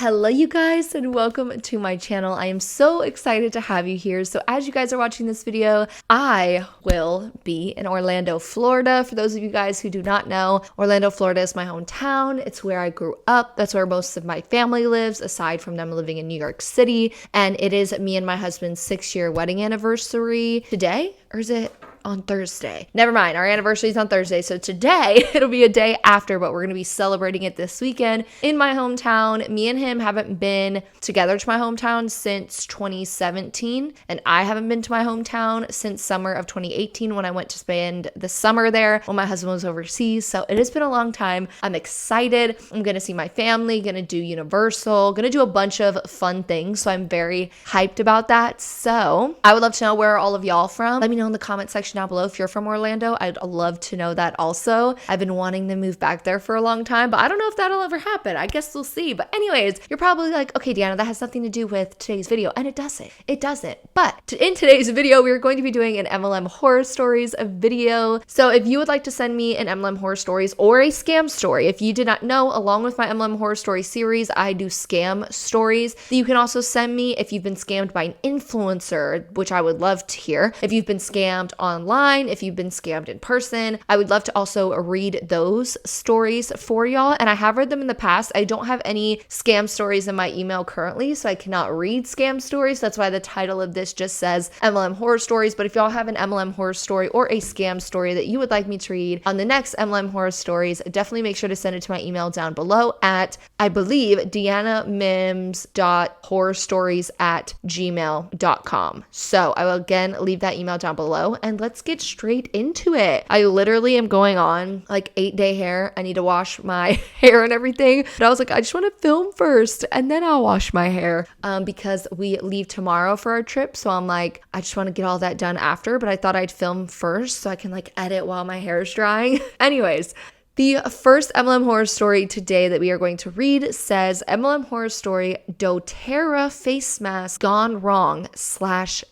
Hello you guys and welcome to my channel. I am so excited to have you here. So as you guys are watching this video, I will be in Orlando, Florida. For those of you guys who do not know, Orlando, Florida is my hometown. It's where I grew up. That's where most of my family lives, aside from them living in New York City. And it is me and my husband's 6-year wedding anniversary today, or is it on Thursday? Never mind, our anniversary is on Thursday, so today it'll be a day after, but we're gonna be celebrating it this weekend in my hometown. Me and him haven't been together to my hometown since 2017, and I haven't been to my hometown since summer of 2018 when I went to spend the summer there when my husband was overseas. So it has been a long time. I'm excited. I'm gonna see my family, gonna do Universal, gonna do a bunch of fun things, so I'm very hyped about that. So I would love to know, where are all of y'all from? Let me know in the comment section down below if you're from Orlando. I'd love to know that also. I've been wanting to move back there for a long time, but I don't know if that'll ever happen. I guess we'll see. But anyways, you're probably like, okay, Deanna, that has nothing to do with today's video. And it doesn't. It doesn't. But in today's video, we're going to be doing an MLM Horror Stories video. So if you would like to send me an MLM Horror Stories or a scam story, if you did not know, along with my MLM Horror Story series, I do scam stories that you can also send me if you've been scammed by an influencer, which I would love to hear. If you've been scammed online, if you've been scammed in person, I would love to also read those stories for y'all. And I have read them in the past. I don't have any scam stories in my email currently, so I cannot read scam stories. That's why the title of this just says MLM Horror Stories. But if y'all have an MLM Horror Story or a scam story that you would like me to read on the next MLM Horror Stories, definitely make sure to send it to my email down below at, I believe, deannamims.horrorstories@gmail.com. So I will again leave that email down below, and let's get straight into it. I literally am going on like 8-day hair. I need to wash my hair and everything, but I was like, I just want to film first and then I'll wash my hair because we leave tomorrow for our trip. So I'm like, I just want to get all that done after, but I thought I'd film first so I can like edit while my hair is drying. Anyways, the first MLM Horror Story today that we are going to read says, MLM Horror Story, doTERRA face mask gone wrong /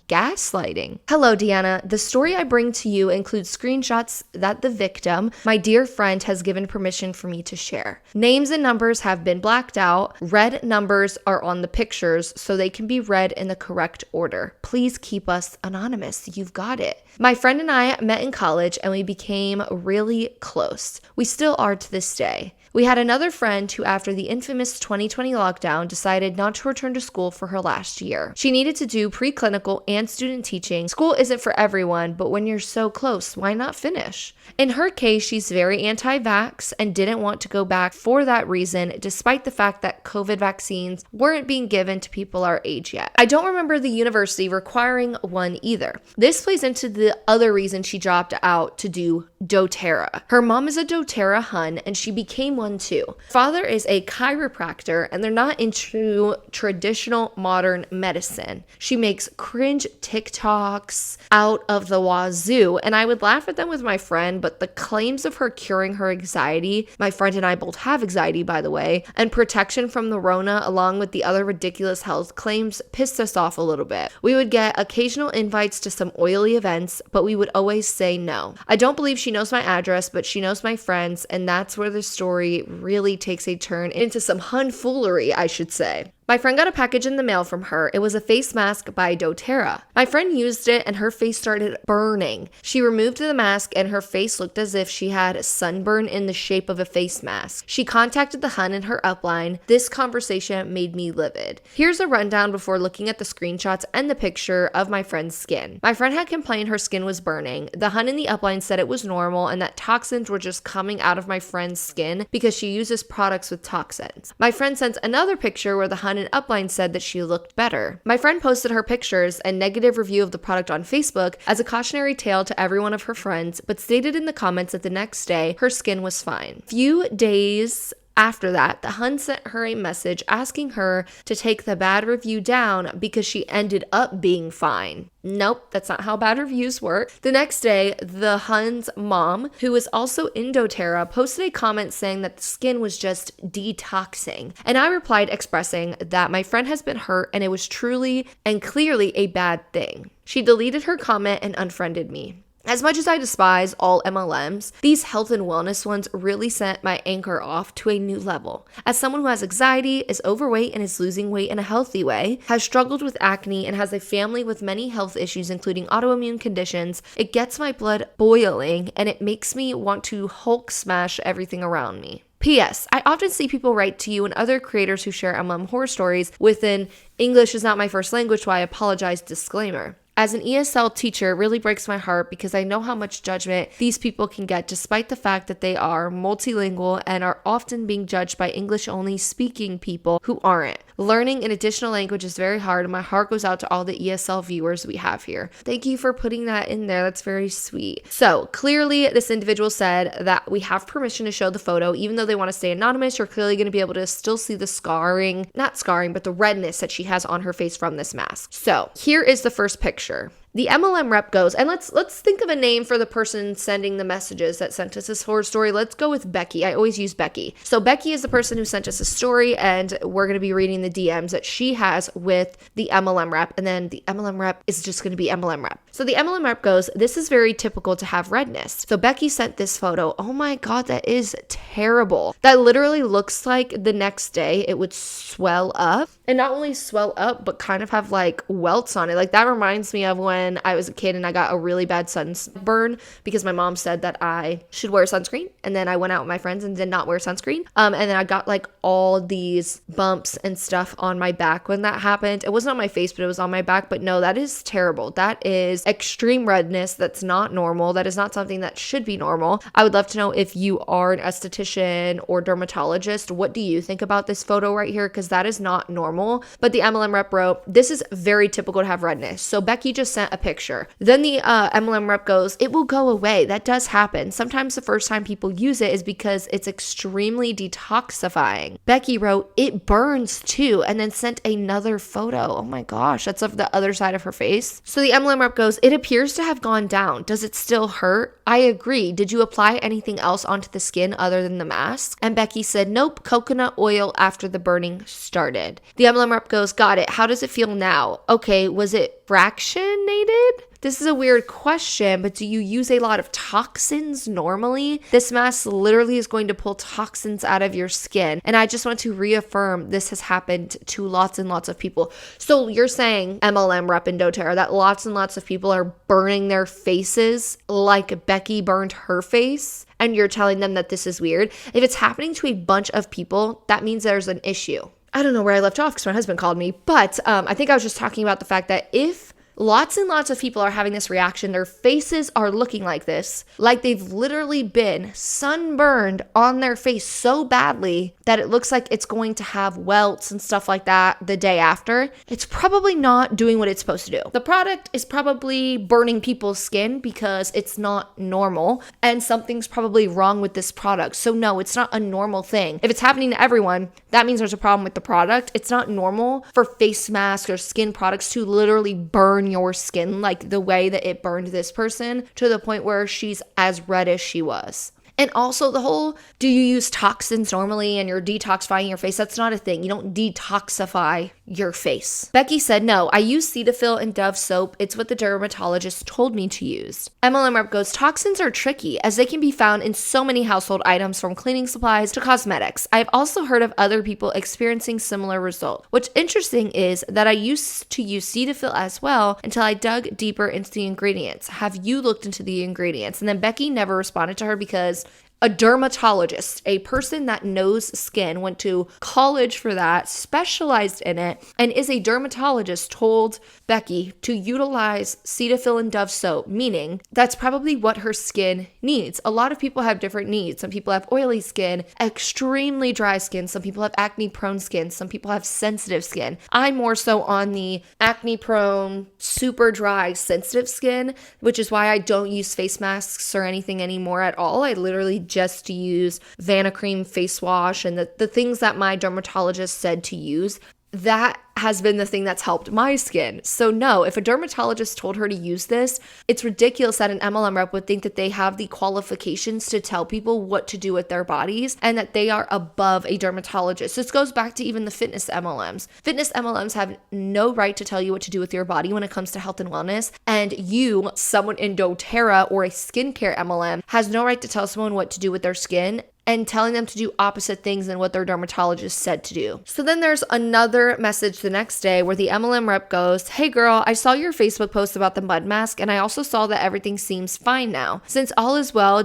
gaslighting. Hello, Deanna. The story I bring to you includes screenshots that the victim, my dear friend, has given permission for me to share. Names and numbers have been blacked out. Red numbers are on the pictures so they can be read in the correct order. Please keep us anonymous. You've got it. My friend and I met in college and we became really close. We still are to this day. We had another friend who, after the infamous 2020 lockdown, decided not to return to school for her last year. She needed to do preclinical and student teaching. School isn't for everyone, but when you're so close, why not finish? In her case, she's very anti-vax and didn't want to go back for that reason, despite the fact that COVID vaccines weren't being given to people our age yet. I don't remember the university requiring one either. This plays into the other reason she dropped out to do doTERRA. Her mom is a doTERRA hun, and she became one too. Father is a chiropractor, and they're not into traditional modern medicine. She makes cringe TikToks out of the wazoo, and I would laugh at them with my friend, but the claims of her curing her anxiety, my friend and I both have anxiety by the way, and protection from the Rona along with the other ridiculous health claims pissed us off a little bit. We would get occasional invites to some oily events, but we would always say no. I don't believe she knows my address, but she knows my friends, and that's where the story really takes a turn into some hunfoolery, I should say. My friend got a package in the mail from her. It was a face mask by doTERRA. My friend used it and her face started burning. She removed the mask and her face looked as if she had sunburn in the shape of a face mask. She contacted the hun in her upline. This conversation made me livid. Here's a rundown before looking at the screenshots and the picture of my friend's skin. My friend had complained her skin was burning. The hun in the upline said it was normal and that toxins were just coming out of my friend's skin because she uses products with toxins. My friend sent another picture where the hun in upline said that she looked better. My friend posted her pictures and negative review of the product on Facebook as a cautionary tale to every one of her friends, but stated in the comments that the next day her skin was fine. Few days after that, the hun sent her a message asking her to take the bad review down because she ended up being fine. Nope, that's not how bad reviews work. The next day, the hun's mom, who was also in doTERRA, posted a comment saying that the skin was just detoxing. And I replied expressing that my friend has been hurt and it was truly and clearly a bad thing. She deleted her comment and unfriended me. As much as I despise all MLMs, these health and wellness ones really sent my anchor off to a new level. As someone who has anxiety, is overweight and is losing weight in a healthy way, has struggled with acne, and has a family with many health issues including autoimmune conditions, it gets my blood boiling and it makes me want to Hulk smash everything around me. P.S. I often see people write to you and other creators who share MLM horror stories with an English is not my first language, so I apologize disclaimer. As an ESL teacher, it really breaks my heart because I know how much judgment these people can get despite the fact that they are multilingual and are often being judged by English-only speaking people who aren't. Learning an additional language is very hard, and my heart goes out to all the ESL viewers we have here. Thank you for putting that in there. That's very sweet. So clearly this individual said that we have permission to show the photo, even though they want to stay anonymous. You're clearly going to be able to still see the scarring, not scarring, but the redness that she has on her face from this mask. So here is the first picture. The MLM rep goes, and let's think of a name for the person sending the messages that sent us this horror story. Let's go with Becky. I always use Becky. So Becky is the person who sent us a story, and we're going to be reading the DMs that she has with the MLM rep, and then the MLM rep is just going to be MLM rep. So the MLM rep goes, this is very typical to have redness. So Becky sent this photo. Oh my God, that is terrible. That literally looks like the next day it would swell up, and not only swell up, but kind of have like welts on it. Like that reminds me of when I was a kid and I got a really bad sunburn because my mom said that I should wear sunscreen, and then I went out with my friends and did not wear sunscreen. And then I got like all these bumps and stuff on my back when that happened. It wasn't on my face, but it was on my back. But no, that is terrible. That is extreme redness. That's not normal. That is not something that should be normal. I would love to know if you are an esthetician or dermatologist, what do you think about this photo right here? Because that is not normal. But the MLM rep wrote, this is very typical to have redness. So Becky just sent a picture. Then the MLM rep goes, it will go away. That does happen. Sometimes the first time people use it is because it's extremely detoxifying. Becky wrote, it burns too, and then sent another photo. Oh my gosh, that's of the other side of her face. So the MLM rep goes, it appears to have gone down. Does it still hurt? I agree. Did you apply anything else onto the skin other than the mask? And Becky said, nope, coconut oil after the burning started. The MLM rep goes, got it. How does it feel now? Okay, was it fractionated? This is a weird question, but do you use a lot of toxins normally? This mask literally is going to pull toxins out of your skin. And I just want to reaffirm this has happened to lots and lots of people. So you're saying, MLM rep in doTERRA, that lots and lots of people are burning their faces like Becky burned her face? And you're telling them that this is weird? If it's happening to a bunch of people, that means there's an issue. I don't know where I left off because my husband called me, but I think I was just talking about the fact that if lots and lots of people are having this reaction, their faces are looking like this, like they've literally been sunburned on their face so badly that it looks like it's going to have welts and stuff like that the day after, it's probably not doing what it's supposed to do. The product is probably burning people's skin because it's not normal, and something's probably wrong with this product. So no, it's not a normal thing. If it's happening to everyone, that means there's a problem with the product. It's not normal for face masks or skin products to literally burn your skin like the way that it burned this person to the point where she's as red as she was. And also the whole, do you use toxins normally and you're detoxifying your face? That's not a thing. You don't detoxify your face. Becky said, no, I use Cetaphil and Dove soap. It's what the dermatologist told me to use. MLM rep goes, toxins are tricky as they can be found in so many household items from cleaning supplies to cosmetics. I've also heard of other people experiencing similar results. What's interesting is that I used to use Cetaphil as well until I dug deeper into the ingredients. Have you looked into the ingredients? And then Becky never responded to her because a dermatologist, a person that knows skin, went to college for that, specialized in it, and is a dermatologist, told Becky to utilize Cetaphil and Dove soap, meaning that's probably what her skin needs. A lot of people have different needs. Some people have oily skin, extremely dry skin. Some people have acne-prone skin. Some people have sensitive skin. I'm more so on the acne-prone, super dry, sensitive skin, which is why I don't use face masks or anything anymore at all. I literally just use Vanna Cream face wash and the things that my dermatologist said to use. That has been the thing that's helped my skin. So no, if a dermatologist told her to use this, it's ridiculous that an MLM rep would think that they have the qualifications to tell people what to do with their bodies and that they are above a dermatologist. This goes back to even the fitness MLMs. Fitness MLMs have no right to tell you what to do with your body when it comes to health and wellness. And you, someone in doTERRA or a skincare MLM, has no right to tell someone what to do with their skin and telling them to do opposite things than what their dermatologist said to do. So then there's another message the next day where the MLM rep goes, "Hey girl, I saw your Facebook post about the mud mask and I also saw that everything seems fine now. Since all is well,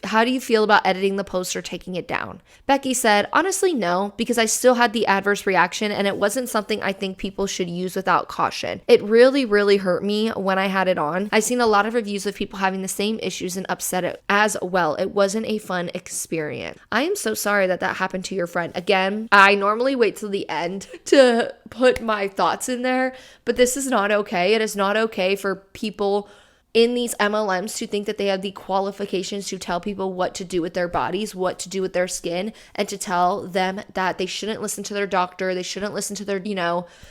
how do you feel about editing the post or taking it down?" Becky said, "Honestly, no, because I still had the adverse reaction and it wasn't something I think people should use without caution. It really, really hurt me when I had it on. I've seen a lot of reviews of people having the same issues and upset as well. It wasn't a fun experience." I am so sorry that happened to your friend. Again, I normally wait till the end to put my thoughts in there, but this is not okay. It is not okay for people in these MLMs to think that they have the qualifications to tell people what to do with their bodies, what to do with their skin, and to tell them that they shouldn't listen to their doctor, they shouldn't listen to their,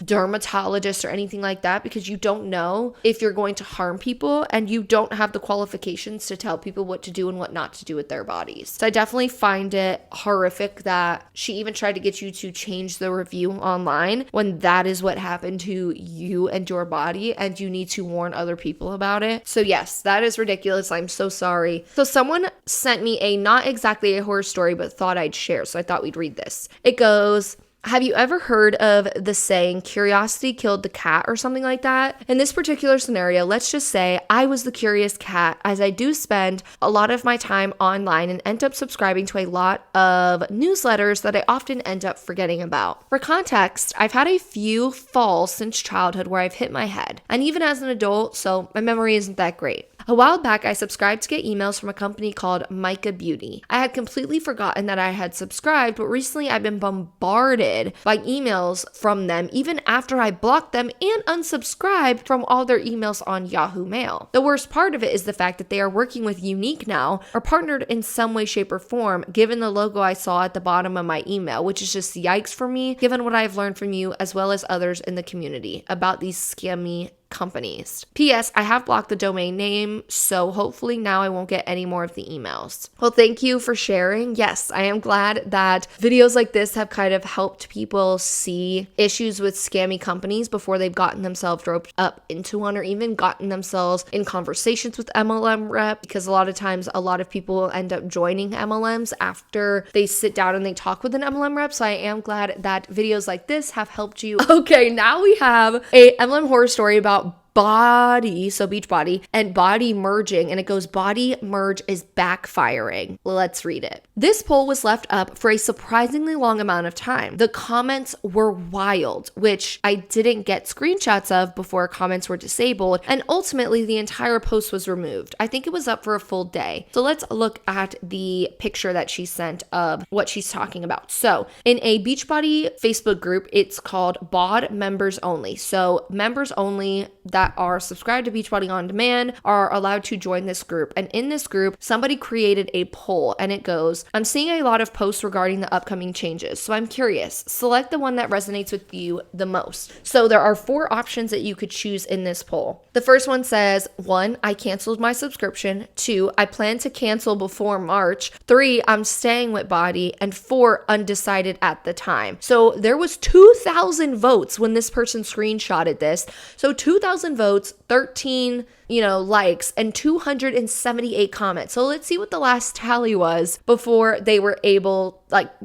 dermatologist or anything like that, because you don't know if you're going to harm people and you don't have the qualifications to tell people what to do and what not to do with their bodies. So I definitely find it horrific that she even tried to get you to change the review online when that is what happened to you and your body, and you need to warn other people about it. So yes, that is ridiculous. I'm so sorry. So someone sent me not exactly a horror story, but thought I'd share. So I thought we'd read this. It goes, "Have you ever heard of the saying, curiosity killed the cat," or something like that? In this particular scenario, let's just say I was the curious cat, as I do spend a lot of my time online and end up subscribing to a lot of newsletters that I often end up forgetting about. For context, I've had a few falls since childhood where I've hit my head, and even as an adult, so my memory isn't that great. A while back, I subscribed to get emails from a company called Micah Beauty. I had completely forgotten that I had subscribed, but recently I've been bombarded by emails from them, even after I blocked them and unsubscribed from all their emails on Yahoo Mail. The worst part of it is the fact that they are working with Unique now, or partnered in some way, shape, or form, given the logo I saw at the bottom of my email, which is just yikes for me, given what I've learned from you as well as others in the community about these scammy companies. P.S. I have blocked the domain name, so hopefully now I won't get any more of the emails. Well, thank you for sharing. Yes, I am glad that videos like this have kind of helped people see issues with scammy companies before they've gotten themselves roped up into one, or even gotten themselves in conversations with MLM rep, because a lot of times a lot of people end up joining MLMs after they sit down and they talk with an MLM rep. So I am glad that videos like this have helped you. Okay, now we have a MLM horror story about body, so beach body, and body merging, and it goes, "Body merge is backfiring." Let's read it. This poll was left up for a surprisingly long amount of time. The comments were wild, which I didn't get screenshots of before comments were disabled, and ultimately the entire post was removed. I think it was up for a full day. So let's look at the picture that she sent of what she's talking about. So in a Beachbody Facebook group, it's called BOD Members Only. So members only that are subscribed to Beachbody On Demand are allowed to join this group. And in this group, somebody created a poll, and it goes, "I'm seeing a lot of posts regarding the upcoming changes, so I'm curious. Select the one that resonates with you the most." So there are 4 options that you could choose in this poll. The first one says, 1, I canceled my subscription. 2, I plan to cancel before March. 3, I'm staying with Body. And 4, undecided at the time. So there was 2,000 votes when this person screenshotted this. So 2,000 votes, 13 likes, and 278 comments. So let's see what the last tally was before they were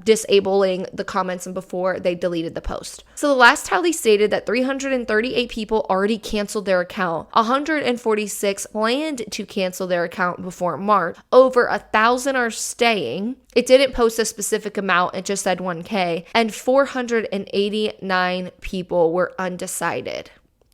disabling the comments and before they deleted the post. So the last tally stated that 338 people already canceled their account. 146 planned to cancel their account before March. Over 1,000 are staying. It didn't post a specific amount. It just said 1K. And 489 people were undecided.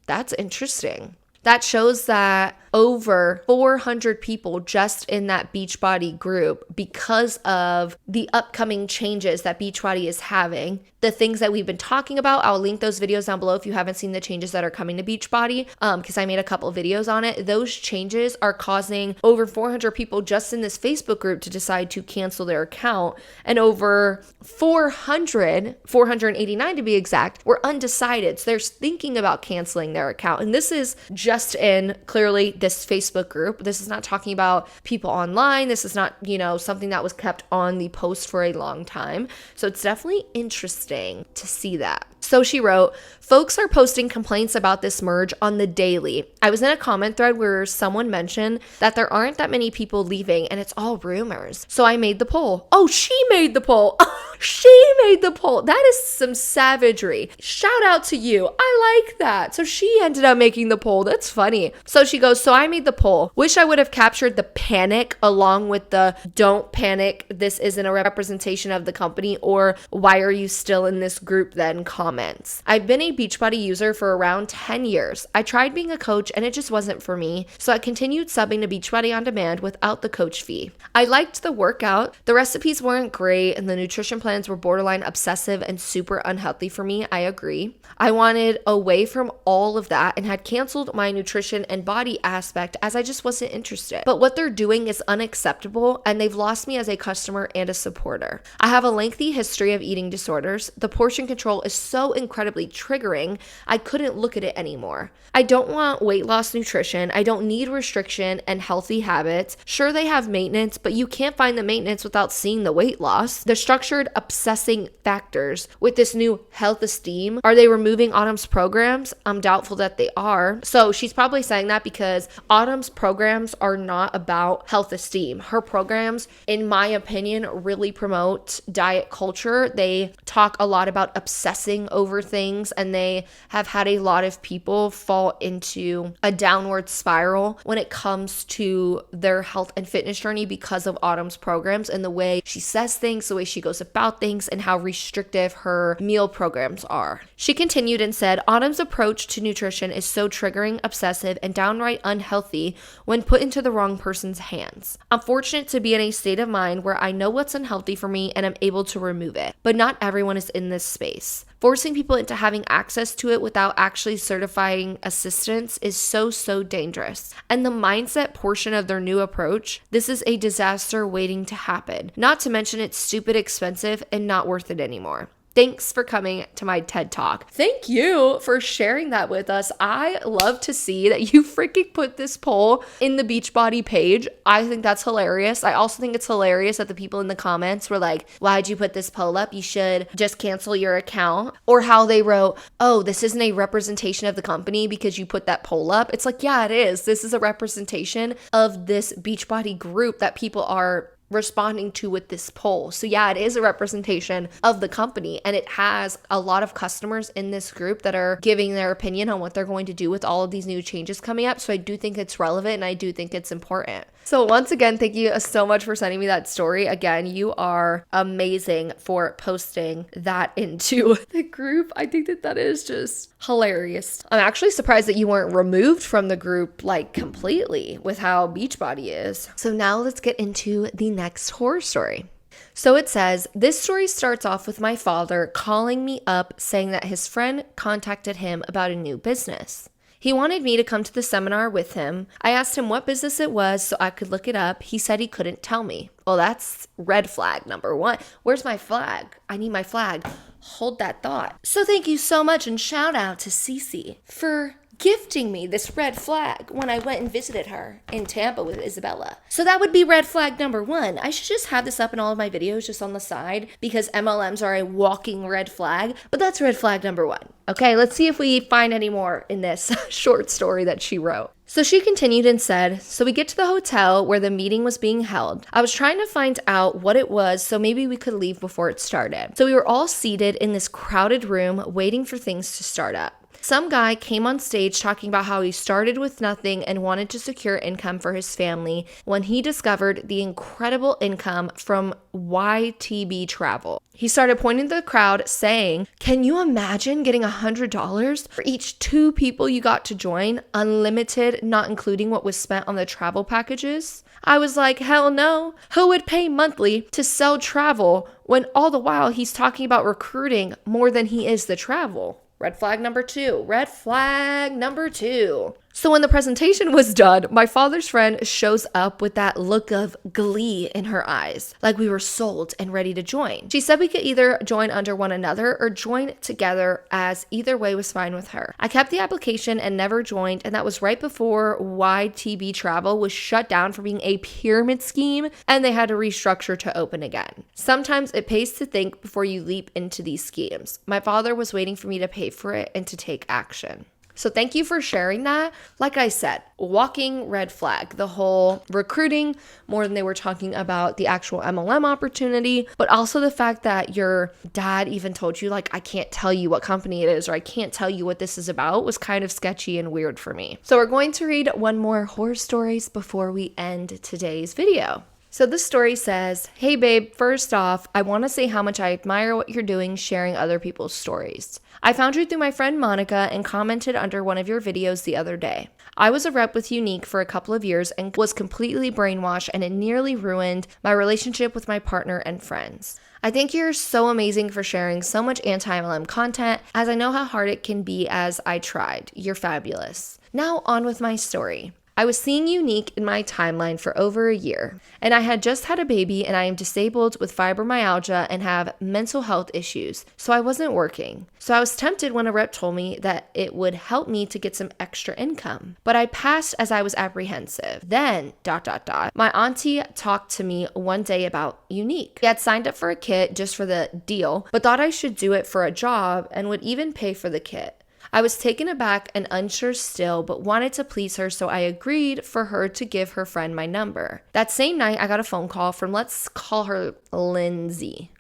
That's interesting. That shows that over 400 people just in that Beachbody group because of the upcoming changes that Beachbody is having. The things that we've been talking about, I'll link those videos down below if you haven't seen the changes that are coming to Beachbody, because I made a couple videos on it. Those changes are causing over 400 people just in this Facebook group to decide to cancel their account, and over 489 to be exact, were undecided. So they're thinking about canceling their account. And this is just in clearly this Facebook group. This is not talking about people online. This is not, something that was kept on the post for a long time. So it's definitely interesting to see that. So she wrote, folks are posting complaints about this merge on the daily. I was in a comment thread where someone mentioned that there aren't that many people leaving and it's all rumors. So I made the poll. Oh, she made the poll. She made the poll. That is some savagery. Shout out to you. I like that. So she ended up making the poll. That's funny. So she goes, so I made the poll. Wish I would have captured the panic along with the don't panic. This isn't a representation of the company, or why are you still in this group then comments. I've been a Beachbody user for around 10 years. I tried being a coach and it just wasn't for me. So I continued subbing to Beachbody on demand without the coach fee. I liked the workout. The recipes weren't great and the nutrition plans were borderline obsessive and super unhealthy for me. I agree. I wanted away from all of that and had canceled my nutrition and body aspect as I just wasn't interested. But what they're doing is unacceptable and they've lost me as a customer and a supporter. I have a lengthy history of eating disorders. The portion control is so incredibly triggering, I couldn't look at it anymore. I don't want weight loss nutrition. I don't need restriction and healthy habits. Sure, they have maintenance, but you can't find the maintenance without seeing the weight loss. The structured obsessing factors with this new health esteem. Are they removing Autumn's programs? I'm doubtful that they are. So she's probably saying that because Autumn's programs are not about health esteem. Her programs, in my opinion, really promote diet culture. They talk a lot about obsessing over things, and they have had a lot of people fall into a downward spiral when it comes to their health and fitness journey because of Autumn's programs and the way she says things, the way she goes about things, and how restrictive her meal programs are. She continued and said, Autumn's approach to nutrition is so triggering, obsessive, and downright unhealthy when put into the wrong person's hands. I'm fortunate to be in a state of mind where I know what's unhealthy for me and I'm able to remove it, but not everyone is in this space. Forcing people into having access to it without actually certifying assistance is so dangerous. And the mindset portion of their new approach, this is a disaster waiting to happen. Not to mention it's stupid expensive and not worth it anymore. Thanks for coming to my TED Talk. Thank you for sharing that with us. I love to see that you freaking put this poll in the Beachbody page. I think that's hilarious. I also think it's hilarious that the people in the comments were like, why'd you put this poll up? You should just cancel your account. Or how they wrote, oh, this isn't a representation of the company because you put that poll up. It's like, yeah, it is. This is a representation of this Beachbody group that people are responding to with this poll. So yeah, it is a representation of the company, and it has a lot of customers in this group that are giving their opinion on what they're going to do with all of these new changes coming up. So I do think it's relevant and I do think it's important. So once again, thank you so much for sending me that story. Again, you are amazing for posting that into the group. I think that is just hilarious. I'm actually surprised that you weren't removed from the group like completely with how Beachbody is. So now let's get into the next horror story. So it says, this story starts off with my father calling me up saying that his friend contacted him about a new business. He wanted me to come to the seminar with him. I asked him what business it was so I could look it up. He said he couldn't tell me. Well, that's red flag number one. Where's my flag? I need my flag. Hold that thought. So thank you so much, and shout out to Cece for gifting me this red flag when I went and visited her in Tampa with Isabella. So that would be red flag number one. I should just have this up in all of my videos just on the side because MLMs are a walking red flag, but that's red flag number one. Okay, let's see if we find any more in this short story that she wrote. So she continued and said, so we get to the hotel where the meeting was being held. I was trying to find out what it was so maybe we could leave before it started. So we were all seated in this crowded room waiting for things to start up. Some guy came on stage talking about how he started with nothing and wanted to secure income for his family when he discovered the incredible income from YTB travel. He started pointing to the crowd saying, "Can you imagine getting $100 for each 2 people you got to join, unlimited, not including what was spent on the travel packages?" I was like, hell no. Who would pay monthly to sell travel when all the while he's talking about recruiting more than he is the travel? Red flag number 2. Red flag number 2. So when the presentation was done, my father's friend shows up with that look of glee in her eyes, like we were sold and ready to join. She said we could either join under one another or join together, as either way was fine with her. I kept the application and never joined, and that was right before YTB Travel was shut down for being a pyramid scheme, and they had to restructure to open again. Sometimes it pays to think before you leap into these schemes. My father was waiting for me to pay for it and to take action. So thank you for sharing that. Like I said, walking red flag, the whole recruiting more than they were talking about the actual MLM opportunity, but also the fact that your dad even told you, like, I can't tell you what company it is, or I can't tell you what this is about, was kind of sketchy and weird for me. So we're going to read one more horror stories before we end today's video. So this story says, "Hey babe, first off, I want to say how much I admire what you're doing sharing other people's stories. I found you through my friend Monica and commented under one of your videos the other day. I was a rep with Unique for a couple of years and was completely brainwashed, and it nearly ruined my relationship with my partner and friends. I think you're so amazing for sharing so much anti-MLM content, as I know how hard it can be as I tried. You're fabulous. Now on with my story. I was seeing Unique in my timeline for over a year, and I had just had a baby, and I am disabled with fibromyalgia and have mental health issues, so I wasn't working. So I was tempted when a rep told me that it would help me to get some extra income, but I passed as I was apprehensive. Then, my auntie talked to me one day about Unique. He had signed up for a kit just for the deal, but thought I should do it for a job and would even pay for the kit. I was taken aback and unsure still, but wanted to please her, so I agreed for her to give her friend my number. That same night, I got a phone call from, let's call her Lindsay.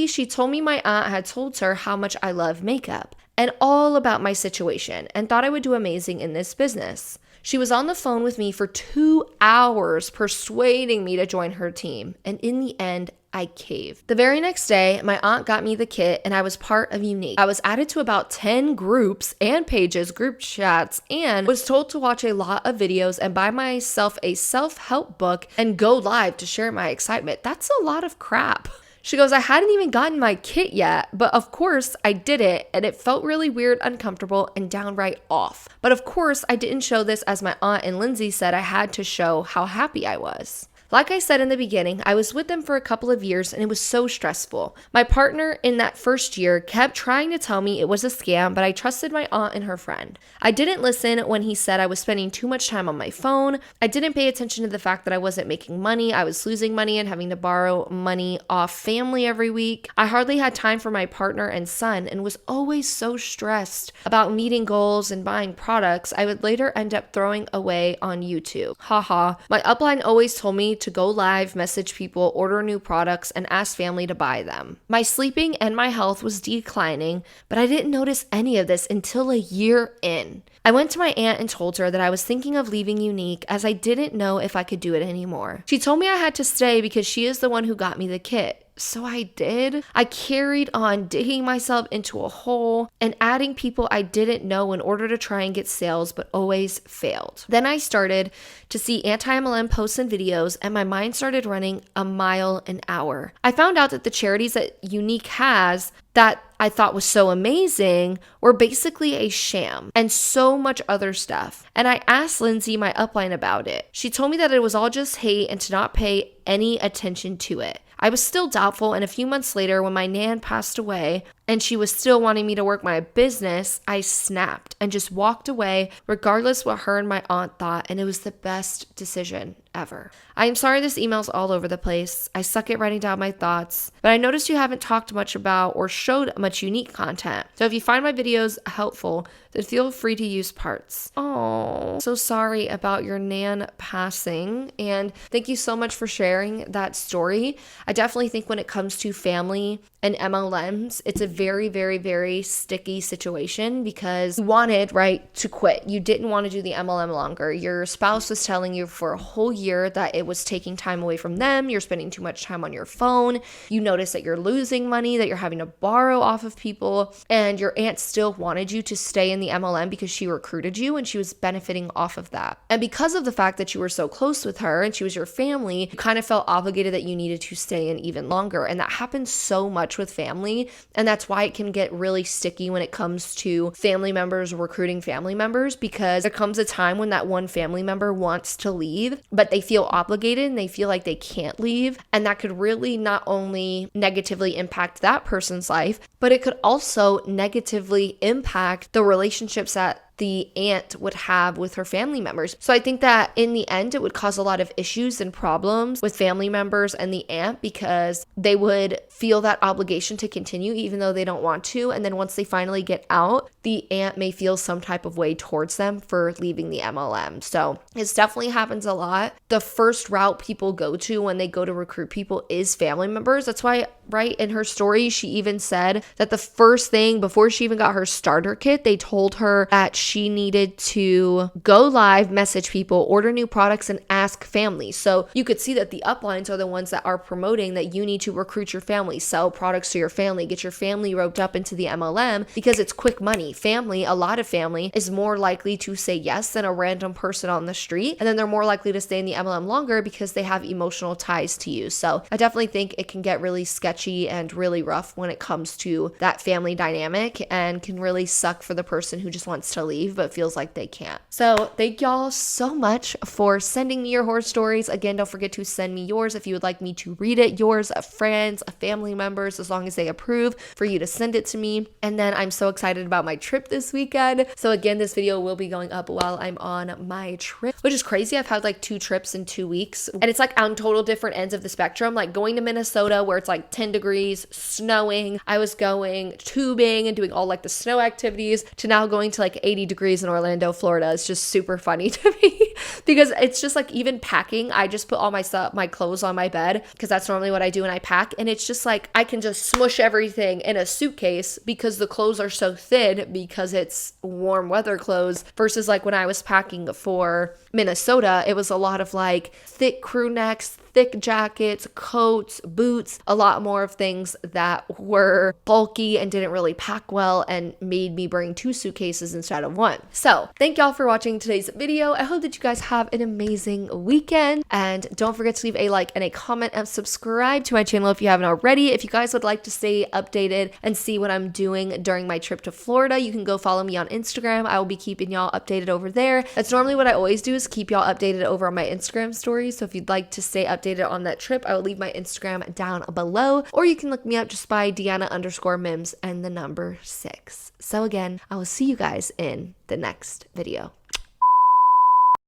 She told me my aunt had told her how much I love makeup and all about my situation and thought I would do amazing in this business. She was on the phone with me for 2 hours persuading me to join her team, and in the end, I caved. The very next day, my aunt got me the kit and I was part of Unique. I was added to about 10 groups and pages, group chats, and was told to watch a lot of videos and buy myself a self-help book and go live to share my excitement. That's a lot of crap. She goes, I hadn't even gotten my kit yet, but of course I did it, and it felt really weird, uncomfortable, and downright off. But of course I didn't show this, as my aunt and Lindsay said I had to show how happy I was. Like I said in the beginning, I was with them for a couple of years and it was so stressful. My partner in that first year kept trying to tell me it was a scam, but I trusted my aunt and her friend. I didn't listen when he said I was spending too much time on my phone. I didn't pay attention to the fact that I wasn't making money. I was losing money and having to borrow money off family every week. I hardly had time for my partner and son and was always so stressed about meeting goals and buying products I would later end up throwing away on YouTube. Haha. My upline always told me to go live, message people, order new products, and ask family to buy them. My sleeping and my health was declining, but I didn't notice any of this until a year in. I went to my aunt and told her that I was thinking of leaving Unique, as I didn't know if I could do it anymore. She told me I had to stay because she is the one who got me the kit. So I did. I carried on digging myself into a hole and adding people I didn't know in order to try and get sales, but always failed. Then I started to see anti-MLM posts and videos, and my mind started running a mile an hour. I found out that the charities that Unique has that I thought was so amazing were basically a sham, and so much other stuff. And I asked Lindsay, my upline, about it. She told me that it was all just hate and to not pay any attention to it. I was still doubtful, and a few months later, when my nan passed away and she was still wanting me to work my business, I snapped and just walked away regardless what her and my aunt thought, and it was the best decision ever. I am sorry this email's all over the place. I suck at writing down my thoughts, but I noticed you haven't talked much about or showed much Unique content. So if you find my videos helpful, then feel free to use parts. Oh, so sorry about your nan passing, and thank you so much for sharing that story. I definitely think when it comes to family in MLMs, it's a very, very, very sticky situation because you wanted, right, to quit. You didn't want to do the MLM longer. Your spouse was telling you for a whole year that it was taking time away from them. You're spending too much time on your phone. You notice that you're losing money, that you're having to borrow off of people, and your aunt still wanted you to stay in the MLM because she recruited you and she was benefiting off of that. And because of the fact that you were so close with her and she was your family, you kind of felt obligated that you needed to stay in even longer. And that happens so much with family. And that's why it can get really sticky when it comes to family members recruiting family members, because there comes a time when that one family member wants to leave, but they feel obligated and they feel like they can't leave. And that could really not only negatively impact that person's life, but it could also negatively impact the relationships that the aunt would have with her family members. So I think that in the end, it would cause a lot of issues and problems with family members and the aunt because they would feel that obligation to continue even though they don't want to. And then once they finally get out, the aunt may feel some type of way towards them for leaving the MLM. So this definitely happens a lot. The first route people go to when they go to recruit people is family members. That's why, right, in her story, she even said that the first thing before she even got her starter kit, they told her that she needed to go live, message people, order new products, and ask family. So you could see that the uplines are the ones that are promoting that you need to recruit your family, sell products to your family, get your family roped up into the MLM because it's quick money. Family, a lot of family, is more likely to say yes than a random person on the street. And then they're more likely to stay in the MLM longer because they have emotional ties to you. So I definitely think it can get really sketchy and really rough when it comes to that family dynamic and can really suck for the person who just wants to leave but feels like they can't. So thank y'all so much for sending me your horror stories. Again, don't forget to send me yours if you would like me to read it, yours, of friends, of family members, as long as they approve, for you to send it to me. And then I'm so excited about my trip this weekend. So again, this video will be going up while I'm on my trip, which is crazy. I've had like 2 trips in 2 weeks and it's like on total different ends of the spectrum, like going to Minnesota where it's like 10 degrees, snowing. I was going tubing and doing all like the snow activities to now going to like 80 degrees in Orlando, Florida. It's just super funny to me because it's just like even packing, I just put all my stuff, my clothes on my bed because that's normally what I do when I pack. And it's just like I can just smush everything in a suitcase because the clothes are so thin because it's warm weather clothes versus like when I was packing for Minnesota, it was a lot of like thick crew necks, thick jackets, coats, boots, a lot more of things that were bulky and didn't really pack well and made me bring 2 suitcases instead of 1. So thank y'all for watching today's video. I hope that you guys have an amazing weekend, and don't forget to leave a like and a comment and subscribe to my channel if you haven't already. If you guys would like to stay updated and see what I'm doing during my trip to Florida, you can go follow me on Instagram. I will be keeping y'all updated over there. That's normally what I always do, is keep y'all updated over on my Instagram stories. So if you'd like to stay updated on that trip, I will leave my Instagram down below, or you can look me up just by Deanna_Mims and the number 6. So again, I will see you guys in the next video.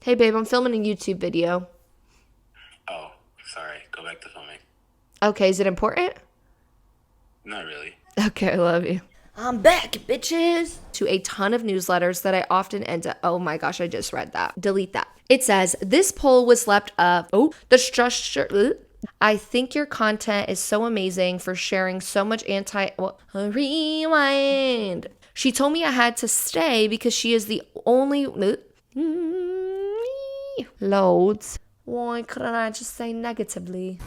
Hey babe, I'm filming a YouTube video. Oh, sorry. Go back to filming. Okay, is it important? Not really. Okay, I love you. I'm back, bitches! To a ton of newsletters that I often end up, oh my gosh, I just read that. Delete that. It says, this poll was left up, the structure, I think your content is so amazing for sharing so much rewind. She told me I had to stay because she is the only, loads. Why couldn't I just say negatively?